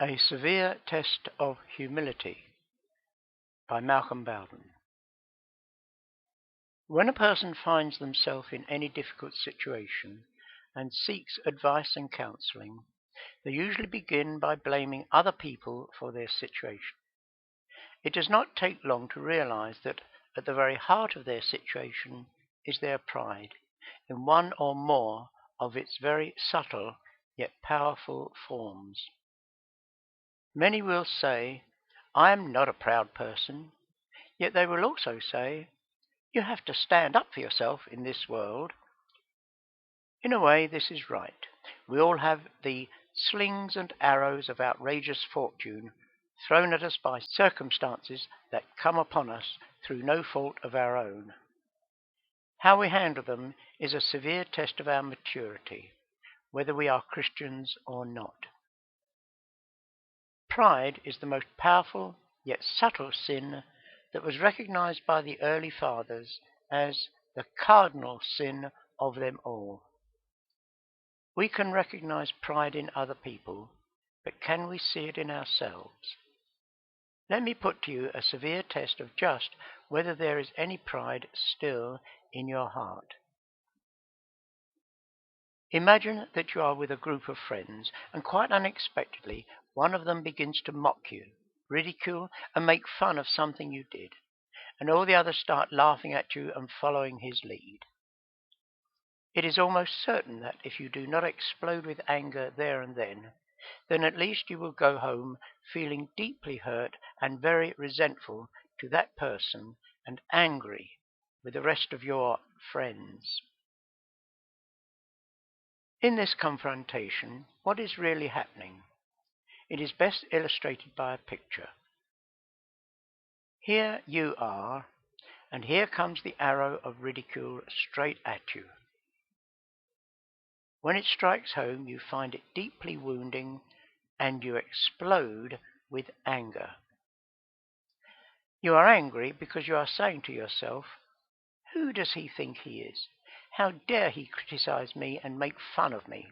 A Severe Test of Humility by Bowden. When a person finds themselves in any difficult situation and seeks advice and counseling, they usually begin by blaming other people for their situation. It does not take long to realize that at the very heart of their situation is their pride in one or more of its very subtle yet powerful forms. Many will say, "I am not a proud person," yet they will also say, "You have to stand up for yourself in this world." In a way, this is right. We all have the slings and arrows of outrageous fortune thrown at us by circumstances that come upon us through no fault of our own. How we handle them is a severe test of our maturity, whether we are Christians or not. Pride is the most powerful yet subtle sin that was recognized by the early fathers as the cardinal sin of them all. We can recognize pride in other people, but can we see it in ourselves? Let me put to you a severe test of just whether there is any pride still in your heart. Imagine that you are with a group of friends, and quite unexpectedly one of them begins to mock you, ridicule, and make fun of something you did, and all the others start laughing at you and following his lead. It is almost certain that if you do not explode with anger there and then at least you will go home feeling deeply hurt and very resentful to that person and angry with the rest of your friends. In this confrontation, what is really happening? It is best illustrated by a picture. Here you are, and here comes the arrow of ridicule straight at you. When it strikes home, you find it deeply wounding, and you explode with anger. You are angry because you are saying to yourself, "Who does he think he is? How dare he criticize me and make fun of me,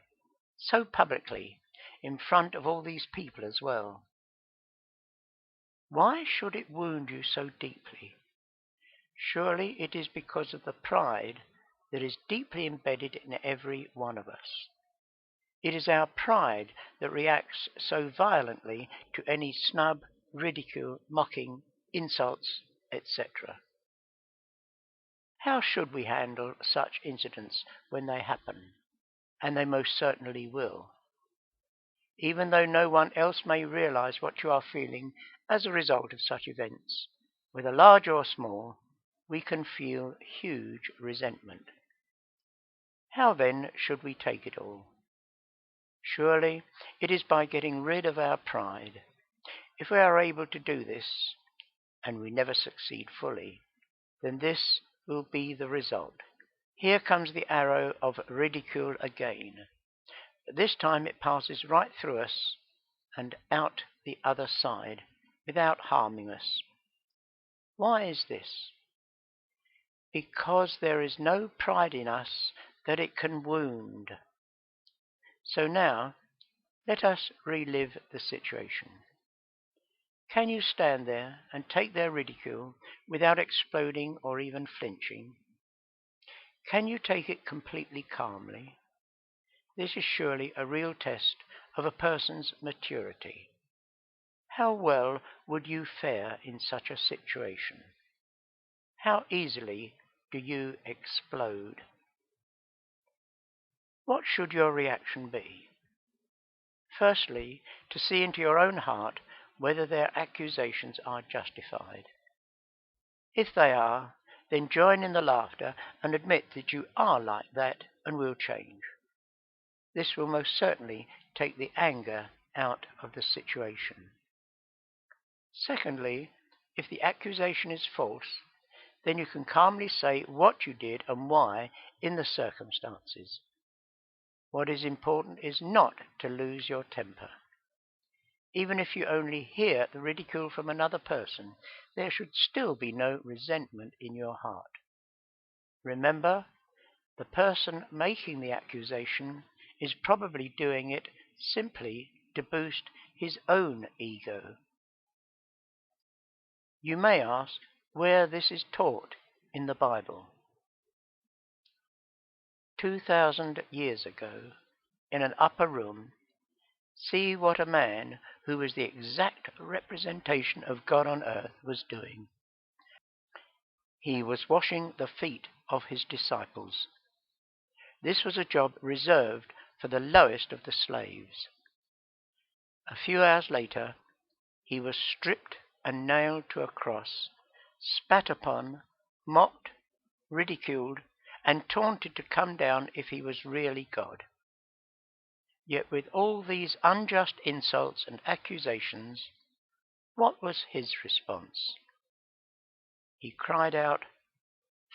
so publicly, in front of all these people as well?" Why should it wound you so deeply? Surely it is because of the pride that is deeply embedded in every one of us. It is our pride that reacts so violently to any snub, ridicule, mocking, insults, etc. How should we handle such incidents when they happen? And they most certainly will. Even though no one else may realize what you are feeling as a result of such events, whether large or small, we can feel huge resentment. How then should we take it all? Surely it is by getting rid of our pride. If we are able to do this, and we never succeed fully, then this will be the result. Here comes the arrow of ridicule again. But this time it passes right through us and out the other side without harming us. Why is this? Because there is no pride in us that it can wound. So now, let us relive the situation. Can you stand there and take their ridicule without exploding or even flinching? Can you take it completely calmly? This is surely a real test of a person's maturity. How well would you fare in such a situation? How easily do you explode? What should your reaction be? Firstly, to see into your own heart whether their accusations are justified. If they are, then join in the laughter and admit that you are like that and will change. This will most certainly take the anger out of the situation. Secondly, if the accusation is false, then you can calmly say what you did and why in the circumstances. What is important is not to lose your temper. Even if you only hear the ridicule from another person, there should still be no resentment in your heart. Remember, the person making the accusation is probably doing it simply to boost his own ego. You may ask where this is taught in the Bible. 2,000 years ago, in an upper room, see what a man who was the exact representation of God on earth was doing. He was washing the feet of his disciples. This was a job reserved for the lowest of the slaves. A few hours later, he was stripped and nailed to a cross, spat upon, mocked, ridiculed, and taunted to come down if he was really God. Yet with all these unjust insults and accusations, what was his response? He cried out,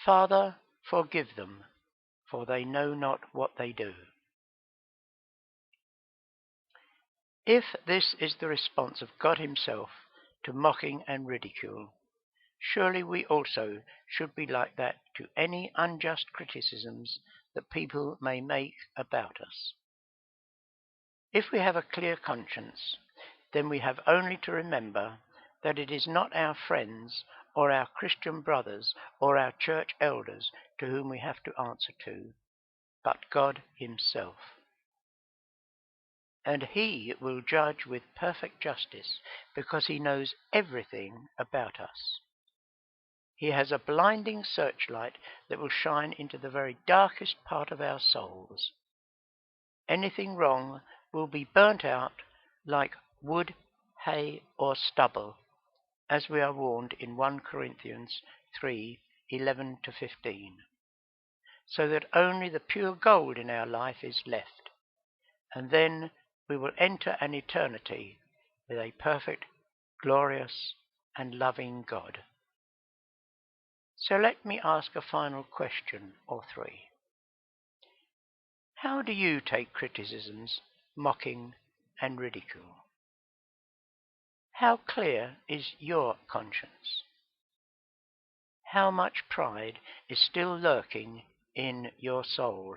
"Father, forgive them, for they know not what they do." If this is the response of God himself to mocking and ridicule, surely we also should be like that to any unjust criticisms that people may make about us. If we have a clear conscience, then we have only to remember that it is not our friends or our Christian brothers or our church elders to whom we have to answer to, but God himself. And he will judge with perfect justice because he knows everything about us. He has a blinding searchlight that will shine into the very darkest part of our souls. Anything wrong will be burnt out like wood, hay, or stubble, as we are warned in 1 Corinthians 3:11-15, so that only the pure gold in our life is left, and then we will enter an eternity with a perfect, glorious, and loving God. So let me ask a final question or three. How do you take criticisms, mocking, and ridicule? How clear is your conscience? How much pride is still lurking in your soul?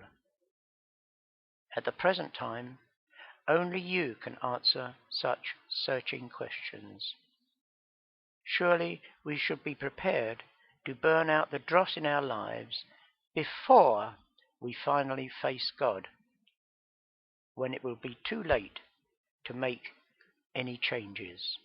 At the present time, only you can answer such searching questions. Surely we should be prepared to burn out the dross in our lives before we finally face God, when it will be too late to make any changes.